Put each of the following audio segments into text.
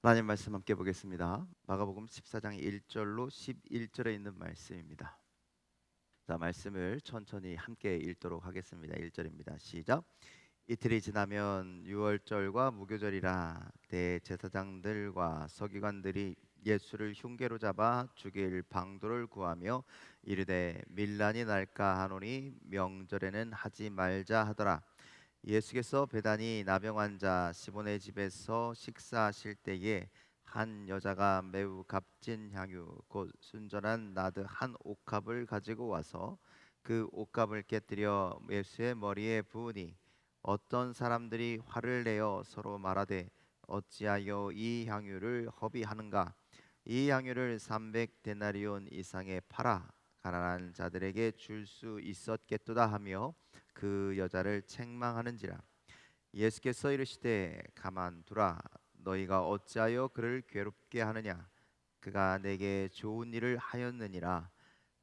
하나님 말씀 함께 보겠습니다. 마가복음 14장 1절로 11절에 있는 말씀입니다. 자, 말씀을 천천히 함께 읽도록 하겠습니다. 1절입니다. 시작. 이틀이 지나면 유월절과 무교절이라 대제사장들과 서기관들이 예수를 흉계로 잡아 죽일 방도를 구하며 이르되 밀란이 날까 하노니 명절에는 하지 말자 하더라. 예수께서 베다니 나병 환자 시몬의 집에서 식사하실 때에 한 여자가 매우 값진 향유 곧 순전한 나드 한 옥합을 가지고 와서 그 옥합을 깨뜨려 예수의 머리에 부으니 어떤 사람들이 화를 내어 서로 말하되 어찌하여 이 향유를 허비하는가. 이 향유를 300데나리온 이상에 팔아 가난한 자들에게 줄 수 있었겠도다 하며 그 여자를 책망하는지라. 예수께서 이르시되 가만두라. 너희가 어찌하여 그를 괴롭게 하느냐. 그가 내게 좋은 일을 하였느니라.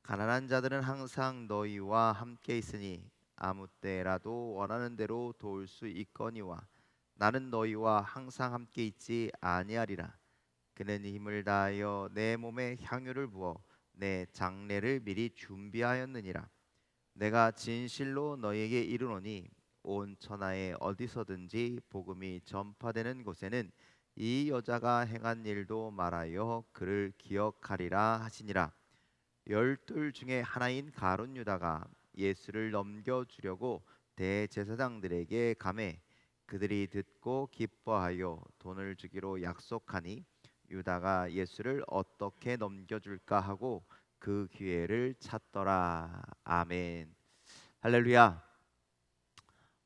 가난한 자들은 항상 너희와 함께 있으니 아무 때라도 원하는 대로 도울 수 있거니와 나는 너희와 항상 함께 있지 아니하리라. 그는 힘을 다하여 내 몸에 향유를 부어 내 장례를 미리 준비하였느니라. 내가 진실로 너희에게 이르노니 온 천하에 어디서든지 복음이 전파되는 곳에는 이 여자가 행한 일도 말하여 그를 기억하리라 하시니라. 열둘 중에 하나인 가룟 유다가 예수를 넘겨주려고 대제사장들에게 가매 그들이 듣고 기뻐하여 돈을 주기로 약속하니 유다가 예수를 어떻게 넘겨줄까 하고 그 기회를 찾더라. 아멘. 할렐루야.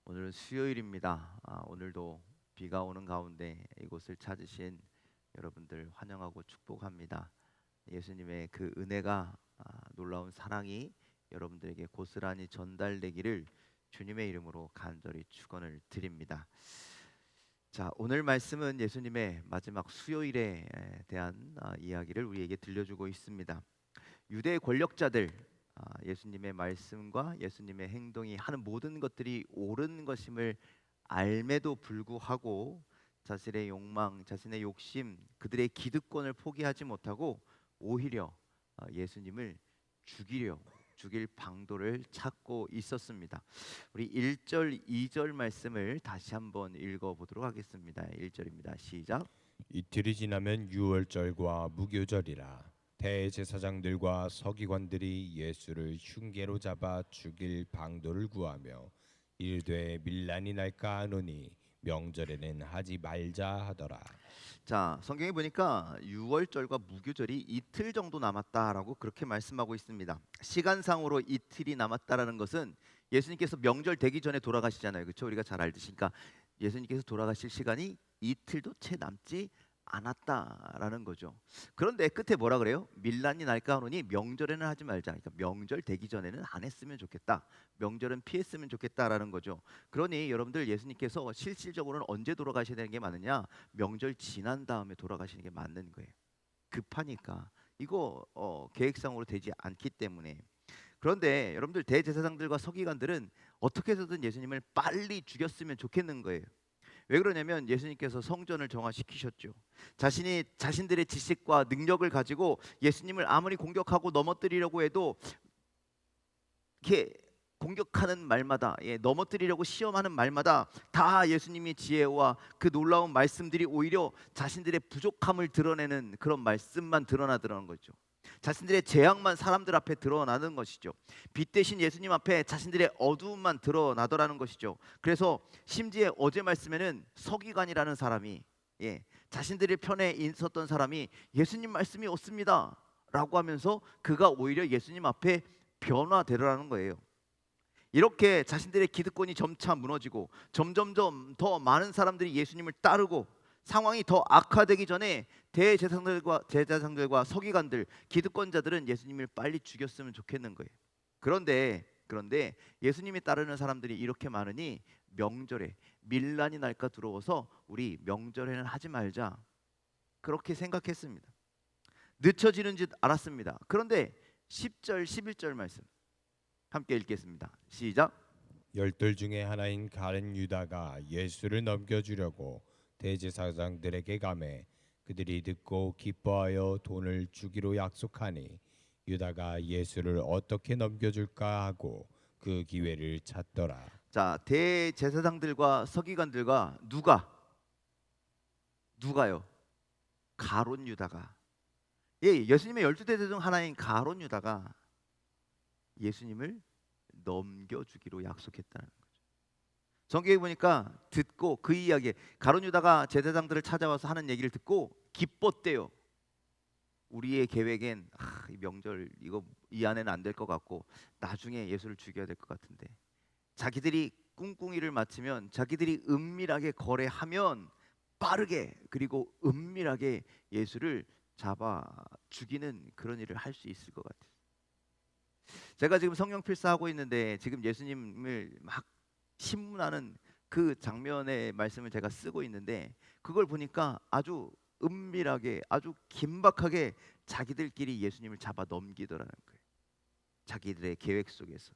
오늘은 수요일입니다. 오늘도 비가 오는 가운데 이곳을 찾으신 여러분들 환영하고 축복합니다. 예수님의 그 은혜가 놀라운 사랑이 여러분들에게 고스란히 전달되기를 주님의 이름으로 간절히 축원을 드립니다. 자, 오늘 말씀은 예수님의 마지막 수요일에 대한 이야기를 우리에게 들려주고 있습니다. 유대 권력자들 예수님의 말씀과 예수님의 행동이 하는 모든 것들이 옳은 것임을 알매도 불구하고 자신의 욕망, 자신의 욕심, 그들의 기득권을 포기하지 못하고 오히려 예수님을 죽일 방도를 찾고 있었습니다. 우리 1절, 2절 말씀을 다시 한번 읽어보도록 하겠습니다. 1절입니다. 시작. 이틀이 지나면 유월절과 무교절이라 대제사장들과 서기관들이 예수를 흉계로 잡아 죽일 방도를 구하며 이르되 밀란이 날까 하노니 명절에는 하지 말자 하더라. 자, 성경에 보니까 유월절과 무교절이 이틀 정도 남았다라고 그렇게 말씀하고 있습니다. 시간상으로 이틀이 남았다라는 것은 예수님께서 명절 되기 전에 돌아가시잖아요. 그렇죠? 우리가 잘 알듯이. 그러니까 예수님께서 돌아가실 시간이 이틀도 채 남지 않았다라는 거죠. 그런데 끝에 뭐라 그래요? 밀란이 날까 하노니 명절에는 하지 말자. 그러니까 명절 되기 전에는 안 했으면 좋겠다. 명절은 피했으면 좋겠다라는 거죠. 그러니 여러분들 예수님께서 실질적으로는 언제 돌아가셔야 되는 게 맞느냐? 명절 지난 다음에 돌아가시는 게 맞는 거예요. 급하니까 이거 계획상으로 되지 않기 때문에. 그런데 여러분들 대제사장들과 서기관들은 어떻게 해서든 예수님을 빨리 죽였으면 좋겠는 거예요. 왜 그러냐면 예수님께서 성전을 정화시키셨죠. 자신들의 지식과 능력을 가지고 예수님을 아무리 공격하고 넘어뜨리려고 해도 이렇게 공격하는 말마다, 넘어뜨리려고 시험하는 말마다 다 예수님의 지혜와 그 놀라운 말씀들이 오히려 자신들의 부족함을 드러내는 그런 말씀만 드러나더라는 거죠. 자신들의 재앙만 사람들 앞에 드러나는 것이죠. 빛 대신 예수님 앞에 자신들의 어두움만 드러나더라는 것이죠. 그래서 심지어 어제 말씀에는 서기관이라는 사람이, 자신들의 편에 있었던 사람이 예수님 말씀이 옳습니다 라고 하면서 그가 오히려 예수님 앞에 변화되더라는 거예요. 이렇게 자신들의 기득권이 점차 무너지고 점점점 더 많은 사람들이 예수님을 따르고 상황이 더 악화되기 전에 대제사장들과 서기관들, 기득권자들은 예수님을 빨리 죽였으면 좋겠는 거예요. 그런데 예수님이 따르는 사람들이 이렇게 많으니 명절에 밀란이 날까 두려워서 우리 명절에는 하지 말자 그렇게 생각했습니다. 늦춰지는 줄 알았습니다. 그런데 10절, 11절 말씀 함께 읽겠습니다. 시작. 열둘 중에 하나인 가룟 유다가 예수를 넘겨주려고 대제사장들에게 가매 그들이 듣고 기뻐하여 돈을 주기로 약속하니 유다가 예수를 어떻게 넘겨줄까 하고 그 기회를 찾더라. 자, 대제사장들과 서기관들과 누가요? 가룟 유다가. 예, 예수님의 12대제 중 하나인 가룟 유다가 예수님을 넘겨주기로 약속했다는 거죠. 성경에 보니까 듣고 그 이야기, 가룟 유다가 제사장들을 찾아와서 하는 얘기를 듣고 기뻤대요. 우리의 계획엔 이 명절 이거 이 안에는 안 될 것 같고 나중에 예수를 죽여야 될 것 같은데, 자기들이 꿍꿍이를 마치면, 자기들이 은밀하게 거래하면 빠르게 그리고 은밀하게 예수를 잡아 죽이는 그런 일을 할 수 있을 것 같아요. 제가 지금 성경 필사하고 있는데 지금 예수님을 막 신문하는 그 장면의 말씀을 제가 쓰고 있는데, 그걸 보니까 아주 은밀하게 아주 긴박하게 자기들끼리 예수님을 잡아 넘기더라는 거예요. 자기들의 계획 속에서.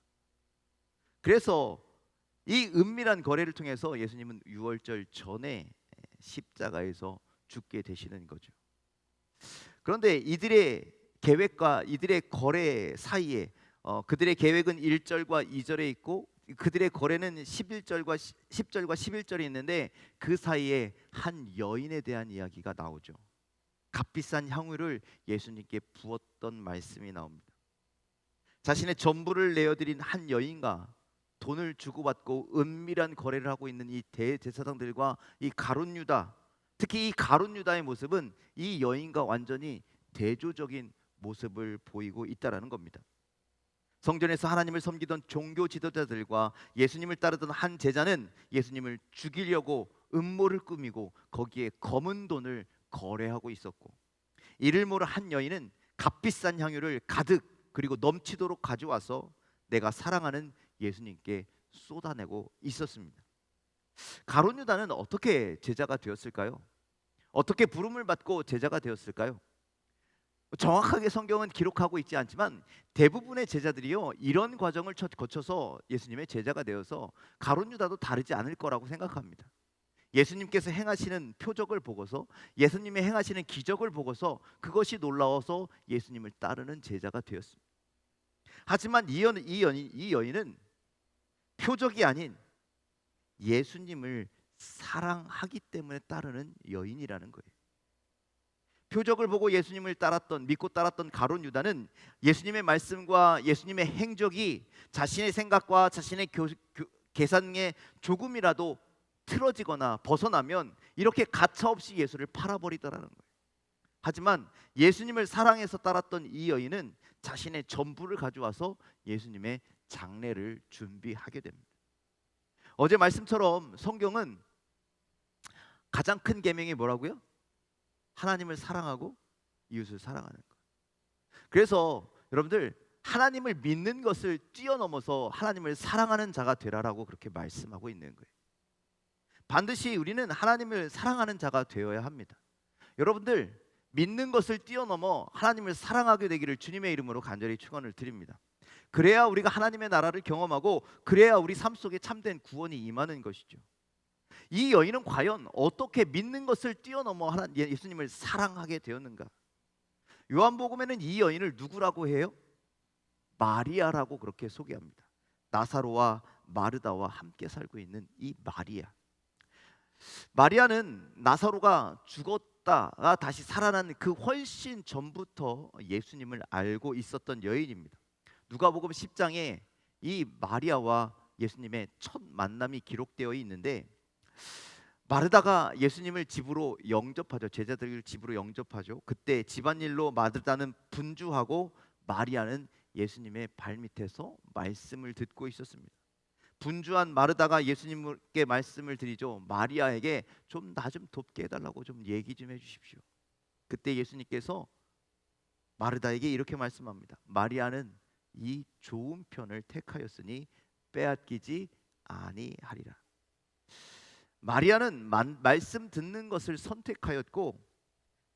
그래서 이 은밀한 거래를 통해서 예수님은 유월절 전에 십자가에서 죽게 되시는 거죠. 그런데 이들의 계획과 이들의 거래 사이에 그들의 계획은 1절과 2절에 있고 그들의 거래는 11절과 10절과 11절에 있는데, 그 사이에 한 여인에 대한 이야기가 나오죠. 값비싼 향유를 예수님께 부었던 말씀이 나옵니다. 자신의 전부를 내어드린 한 여인과 돈을 주고받고 은밀한 거래를 하고 있는 이 대제사장들과 이 가룟 유다, 특히 이 가룟 유다의 모습은 이 여인과 완전히 대조적인 모습을 보이고 있다라는 겁니다. 성전에서 하나님을 섬기던 종교 지도자들과 예수님을 따르던 한 제자는 예수님을 죽이려고 음모를 꾸미고 거기에 검은 돈을 거래하고 있었고, 이를 모른 한 여인은 값비싼 향유를 가득 그리고 넘치도록 가져와서 내가 사랑하는 예수님께 쏟아내고 있었습니다. 가룟 유다는 어떻게 제자가 되었을까요? 어떻게 부름을 받고 제자가 되었을까요? 정확하게 성경은 기록하고 있지 않지만 대부분의 제자들이요, 이런 과정을 거쳐서 예수님의 제자가 되어서 가룟 유다도 다르지 않을 거라고 생각합니다. 예수님께서 행하시는 표적을 보고서, 예수님의 행하시는 기적을 보고서 그것이 놀라워서 예수님을 따르는 제자가 되었습니다. 하지만 이 여인은 표적이 아닌 예수님을 사랑하기 때문에 따르는 여인이라는 거예요. 표적을 보고 예수님을 믿고 따랐던 가룟 유다는 예수님의 말씀과 예수님의 행적이 자신의 생각과 자신의 계산에 조금이라도 틀어지거나 벗어나면 이렇게 가차없이 예수를 팔아버리더라는 거예요. 하지만 예수님을 사랑해서 따랐던 이 여인은 자신의 전부를 가져와서 예수님의 장례를 준비하게 됩니다. 어제 말씀처럼 성경은 가장 큰 계명이 뭐라고요? 하나님을 사랑하고 이웃을 사랑하는 것. 그래서 여러분들, 하나님을 믿는 것을 뛰어넘어서 하나님을 사랑하는 자가 되라라고 그렇게 말씀하고 있는 거예요. 반드시 우리는 하나님을 사랑하는 자가 되어야 합니다. 여러분들, 믿는 것을 뛰어넘어 하나님을 사랑하게 되기를 주님의 이름으로 간절히 축원을 드립니다. 그래야 우리가 하나님의 나라를 경험하고, 그래야 우리 삶 속에 참된 구원이 임하는 것이죠. 이 여인은 과연 어떻게 믿는 것을 뛰어넘어 예수님을 사랑하게 되었는가? 요한복음에는 이 여인을 누구라고 해요? 마리아라고 그렇게 소개합니다. 나사로와 마르다와 함께 살고 있는 이 마리아. 마리아는 나사로가 죽었다가 다시 살아난 그 훨씬 전부터 예수님을 알고 있었던 여인입니다. 누가복음 10장에 이 마리아와 예수님의 첫 만남이 기록되어 있는데, 마르다가 예수님을 집으로 영접하죠. 제자들을 집으로 영접하죠. 그때 집안일로 마르다는 분주하고 마리아는 예수님의 발밑에서 말씀을 듣고 있었습니다. 분주한 마르다가 예수님께 말씀을 드리죠. 마리아에게 좀 나 좀 돕게 해달라고 좀 얘기 좀 해주십시오. 그때 예수님께서 마르다에게 이렇게 말씀합니다. 마리아는 이 좋은 편을 택하였으니 빼앗기지 아니하리라. 마리아는 말씀 듣는 것을 선택하였고,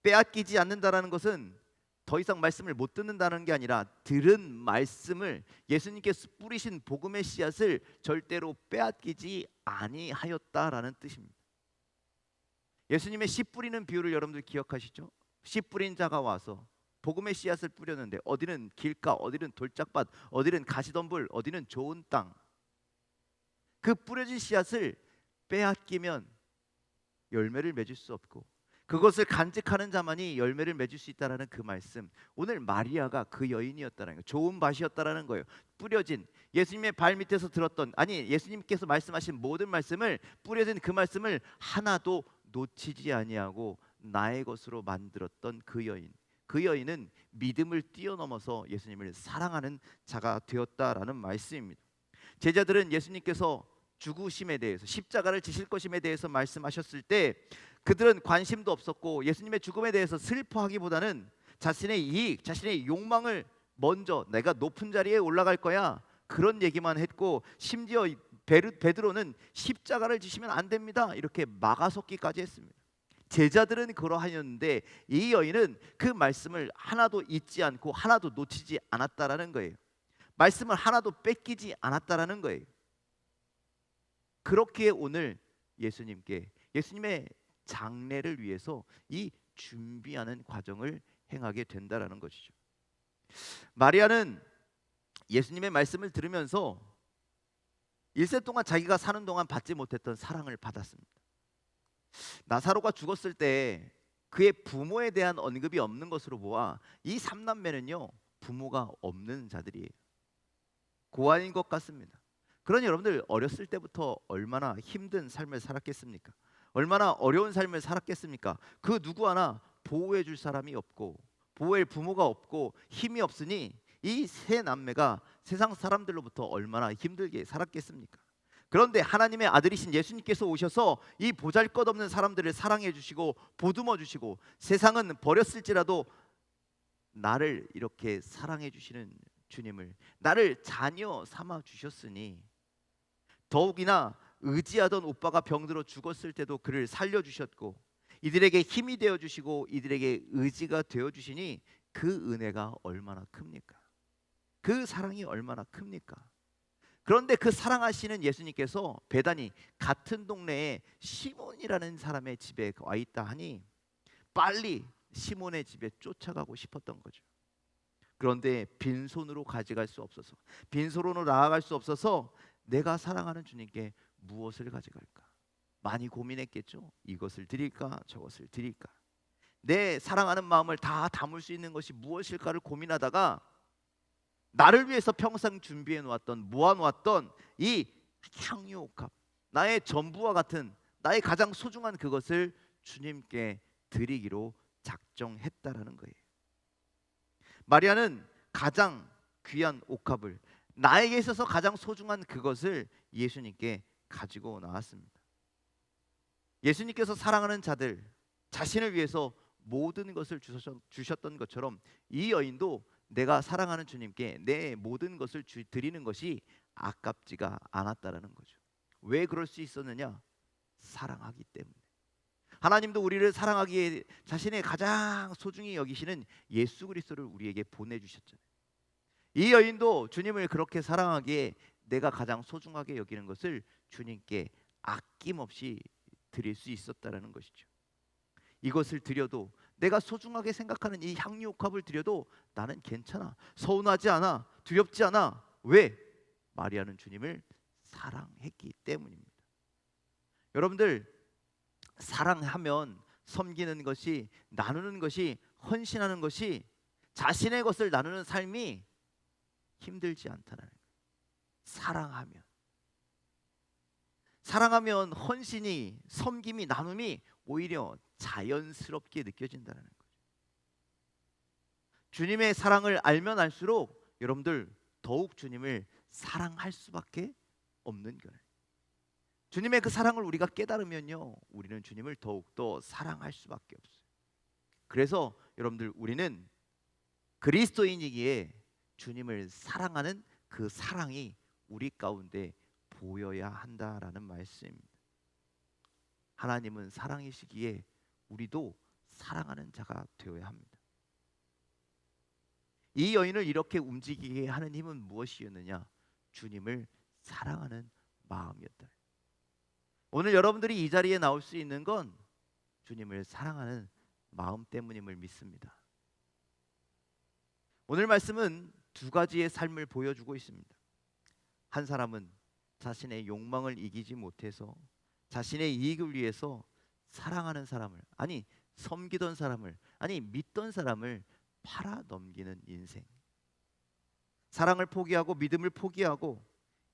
빼앗기지 않는다라는 것은 더 이상 말씀을 못 듣는다는 게 아니라 들은 말씀을, 예수님께서 뿌리신 복음의 씨앗을 절대로 빼앗기지 아니하였다라는 뜻입니다. 예수님의 씨 뿌리는 비유를 여러분들 기억하시죠? 씨 뿌린 자가 와서 복음의 씨앗을 뿌렸는데 어디는 길가, 어디는 돌짝밭, 어디는 가시덤불, 어디는 좋은 땅. 그 뿌려진 씨앗을 빼앗기면 열매를 맺을 수 없고 그것을 간직하는 자만이 열매를 맺을 수 있다라는 그 말씀. 오늘 마리아가 그 여인이었다는 거예요. 좋은 밭이었다라는 거예요. 뿌려진 예수님의 발 밑에서 들었던, 아니 예수님께서 말씀하신 모든 말씀을, 뿌려진 그 말씀을 하나도 놓치지 아니하고 나의 것으로 만들었던 그 여인. 그 여인은 믿음을 뛰어넘어서 예수님을 사랑하는 자가 되었다라는 말씀입니다. 제자들은 예수님께서 죽으심에 대해서, 십자가를 지실 것임에 대해서 말씀하셨을 때 그들은 관심도 없었고 예수님의 죽음에 대해서 슬퍼하기보다는 자신의 이익, 자신의 욕망을 먼저, 내가 높은 자리에 올라갈 거야, 그런 얘기만 했고, 심지어 베드로는 십자가를 지시면 안 됩니다, 이렇게 막아섰기까지 했습니다. 제자들은 그러하였는데 이 여인은 그 말씀을 하나도 잊지 않고 하나도 놓치지 않았다라는 거예요. 말씀을 하나도 뺏기지 않았다라는 거예요. 그렇기에 오늘 예수님의 장례를 위해서 이 준비하는 과정을 행하게 된다라는 것이죠. 마리아는 예수님의 말씀을 들으면서 일세 동안 자기가 사는 동안 받지 못했던 사랑을 받았습니다. 나사로가 죽었을 때 그의 부모에 대한 언급이 없는 것으로 보아 이 삼남매는요, 부모가 없는 자들이에요. 고아인 것 같습니다. 그러니 여러분들 어렸을 때부터 얼마나 힘든 삶을 살았겠습니까? 얼마나 어려운 삶을 살았겠습니까? 그 누구 하나 보호해 줄 사람이 없고 보호할 부모가 없고 힘이 없으니 이 세 남매가 세상 사람들로부터 얼마나 힘들게 살았겠습니까? 그런데 하나님의 아들이신 예수님께서 오셔서 이 보잘것없는 사람들을 사랑해 주시고 보듬어 주시고, 세상은 버렸을지라도 나를 이렇게 사랑해 주시는 주님을, 나를 자녀 삼아 주셨으니, 더욱이나 의지하던 오빠가 병들어 죽었을 때도 그를 살려주셨고 이들에게 힘이 되어주시고 이들에게 의지가 되어주시니 그 은혜가 얼마나 큽니까? 그 사랑이 얼마나 큽니까? 그런데 그 사랑하시는 예수님께서 배단이 같은 동네에 시몬이라는 사람의 집에 와 있다 하니 빨리 시몬의 집에 쫓아가고 싶었던 거죠. 그런데 빈손으로 가져갈 수 없어서, 빈손으로 나아갈 수 없어서 내가 사랑하는 주님께 무엇을 가져갈까? 많이 고민했겠죠. 이것을 드릴까, 저것을 드릴까? 내 사랑하는 마음을 다 담을 수 있는 것이 무엇일까를 고민하다가 나를 위해서 평생 준비해 놓았던, 모아 놓았던 이 향유옥합, 나의 전부와 같은, 나의 가장 소중한 그것을 주님께 드리기로 작정했다라는 거예요. 마리아는 가장 귀한 옥합을, 나에게 있어서 가장 소중한 그것을 예수님께 가지고 나왔습니다. 예수님께서 사랑하는 자들, 자신을 위해서 모든 것을 주셨던 것처럼 이 여인도 내가 사랑하는 주님께 내 모든 것을 드리는 것이 아깝지가 않았다라는 거죠. 왜 그럴 수 있었느냐? 사랑하기 때문에. 하나님도 우리를 사랑하기에 자신의 가장 소중히 여기시는 예수 그리스도를 우리에게 보내주셨잖아요. 이 여인도 주님을 그렇게 사랑하기에 내가 가장 소중하게 여기는 것을 주님께 아낌없이 드릴 수 있었다라는 것이죠. 이것을 드려도, 내가 소중하게 생각하는 이 향유옥합을 드려도 나는 괜찮아, 서운하지 않아, 두렵지 않아. 왜? 마리아는 주님을 사랑했기 때문입니다. 여러분들, 사랑하면 섬기는 것이, 나누는 것이, 헌신하는 것이, 자신의 것을 나누는 삶이 힘들지 않다는 거예요. 사랑하면 헌신이, 섬김이, 나눔이 오히려 자연스럽게 느껴진다는 거죠. 주님의 사랑을 알면 알수록 여러분들 더욱 주님을 사랑할 수밖에 없는 거예요. 주님의 그 사랑을 우리가 깨달으면요, 우리는 주님을 더욱더 사랑할 수밖에 없어요. 그래서 여러분들, 우리는 그리스도인이기에 주님을 사랑하는 그 사랑이 우리 가운데 보여야 한다라는 말씀입니다. 하나님은 사랑이시기에 우리도 사랑하는 자가 되어야 합니다. 이 여인을 이렇게 움직이게 하는 힘은 무엇이었느냐? 주님을 사랑하는 마음이었다. 오늘 여러분들이 이 자리에 나올 수 있는 건 주님을 사랑하는 마음 때문임을 믿습니다. 오늘 말씀은 두 가지의 삶을 보여주고 있습니다. 한 사람은 자신의 욕망을 이기지 못해서 자신의 이익을 위해서 사랑하는 사람을, 아니 섬기던 사람을, 아니 믿던 사람을 팔아 넘기는 인생. 사랑을 포기하고 믿음을 포기하고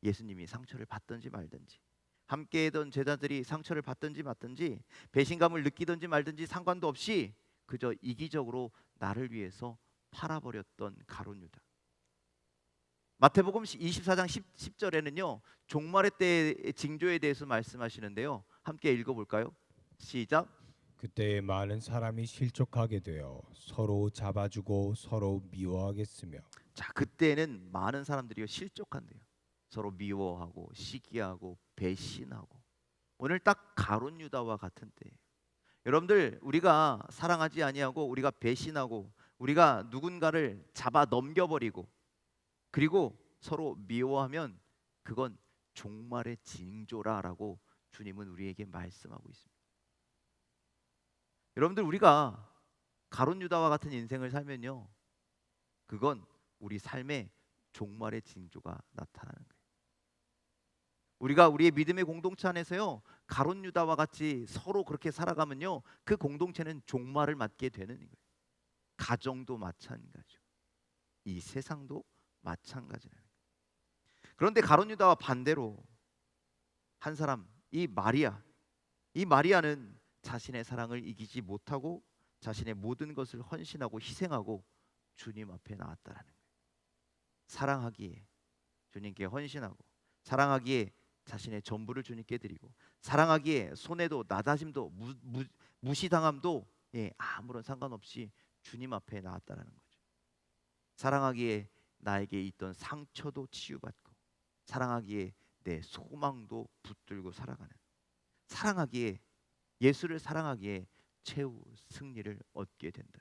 예수님이 상처를 받든지 말든지, 함께했던 제자들이 상처를 받든지 말든지, 배신감을 느끼든지 말든지 상관도 없이 그저 이기적으로 나를 위해서 팔아버렸던 가룟 유다. 마태복음 24장 10절에는요 종말의 때의 징조에 대해서 말씀하시는데요, 함께 읽어볼까요? 시작. 그때 많은 사람이 실족하게 되어 서로 잡아주고 서로 미워하겠으며 자, 그때는 많은 사람들이 실족한대요. 서로 미워하고 시기하고 배신하고. 오늘 딱 가룟 유다와 같은 때. 여러분들, 우리가 사랑하지 아니하고 우리가 배신하고 우리가 누군가를 잡아 넘겨버리고 그리고 서로 미워하면 그건 종말의 징조라라고 주님은 우리에게 말씀하고 있습니다. 여러분들, 우리가 가룟 유다와 같은 인생을 살면요, 그건 우리 삶의 종말의 징조가 나타나는 거예요. 우리가 우리의 믿음의 공동체 안에서요 가룟 유다와 같이 서로 그렇게 살아가면요 그 공동체는 종말을 맞게 되는 거예요. 가정도 마찬가지고 이 세상도 마찬가지라는 거예요. 그런데 가룟 유다와 반대로 한 사람, 이 마리아는 자신의 사랑을 이기지 못하고 자신의 모든 것을 헌신하고 희생하고 주님 앞에 나왔다라는 거예요. 사랑하기에 주님께 헌신하고, 사랑하기에 자신의 전부를 주님께 드리고, 사랑하기에 손해도 나다짐도 무시당함도 아무런 상관없이 주님 앞에 나왔다라는 거죠. 사랑하기에 나에게 있던 상처도 치유받고, 사랑하기에 내 소망도 붙들고 살아가는, 사랑하기에, 예수를 사랑하기에 최후 승리를 얻게 된다.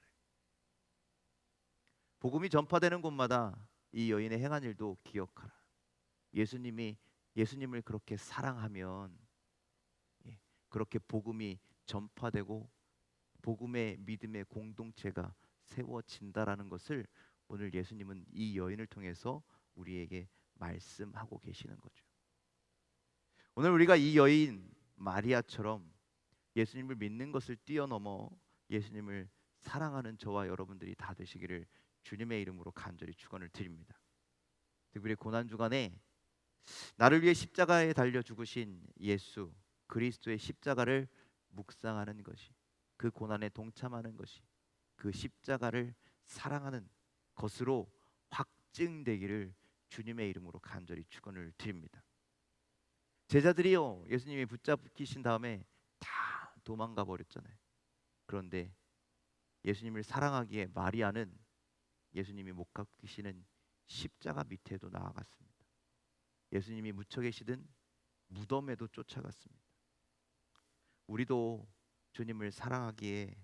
복음이 전파되는 곳마다 이 여인의 행한 일도 기억하라. 예수님을 그렇게 사랑하면 그렇게 복음이 전파되고 복음의 믿음의 공동체가 세워진다라는 것을 오늘 예수님은 이 여인을 통해서 우리에게 말씀하고 계시는 거죠. 오늘 우리가 이 여인 마리아처럼 예수님을 믿는 것을 뛰어넘어 예수님을 사랑하는 저와 여러분들이 다 되시기를 주님의 이름으로 간절히 축원을 드립니다. 특별히 고난 주간에 나를 위해 십자가에 달려 죽으신 예수 그리스도의 십자가를 묵상하는 것이, 그 고난에 동참하는 것이, 그 십자가를 사랑하는 것으로 확증되기를 주님의 이름으로 간절히 축원을 드립니다. 제자들이요 예수님이 붙잡히신 다음에 다 도망가 버렸잖아요. 그런데 예수님을 사랑하기에 마리아는 예수님이 못 박히시는 십자가 밑에도 나아갔습니다. 예수님이 묻혀 계시던 무덤에도 쫓아갔습니다. 우리도 주님을 사랑하기에,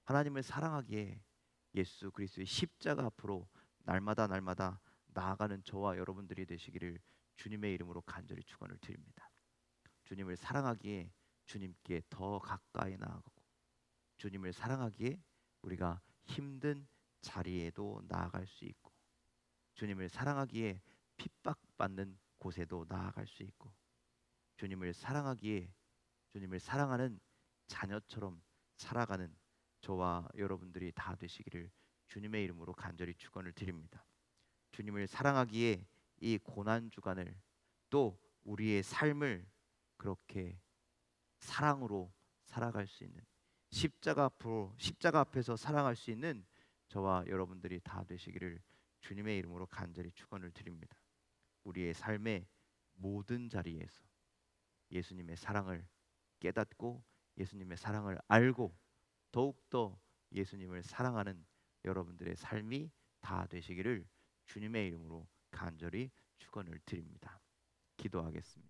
하나님을 사랑하기에 예수 그리스도의 십자가 앞으로 날마다 나아가는 저와 여러분들이 되시기를 주님의 이름으로 간절히 축원을 드립니다. 주님을 사랑하기에 주님께 더 가까이 나아가고, 주님을 사랑하기에 우리가 힘든 자리에도 나아갈 수 있고, 주님을 사랑하기에 핍박받는 곳에도 나아갈 수 있고, 주님을 사랑하기에 주님을 사랑하는 자녀처럼 살아가는 저와 여러분들이 다 되시기를 주님의 이름으로 간절히 축원을 드립니다. 주님을 사랑하기에 이 고난 주간을, 또 우리의 삶을 그렇게 사랑으로 살아갈 수 있는, 십자가 앞에서 사랑할 수 있는 저와 여러분들이 다 되시기를 주님의 이름으로 간절히 축원을 드립니다. 우리의 삶의 모든 자리에서 예수님의 사랑을 깨닫고 예수님의 사랑을 알고 더욱더 예수님을 사랑하는 여러분들의 삶이 다 되시기를 주님의 이름으로 간절히 축원을 드립니다. 기도하겠습니다.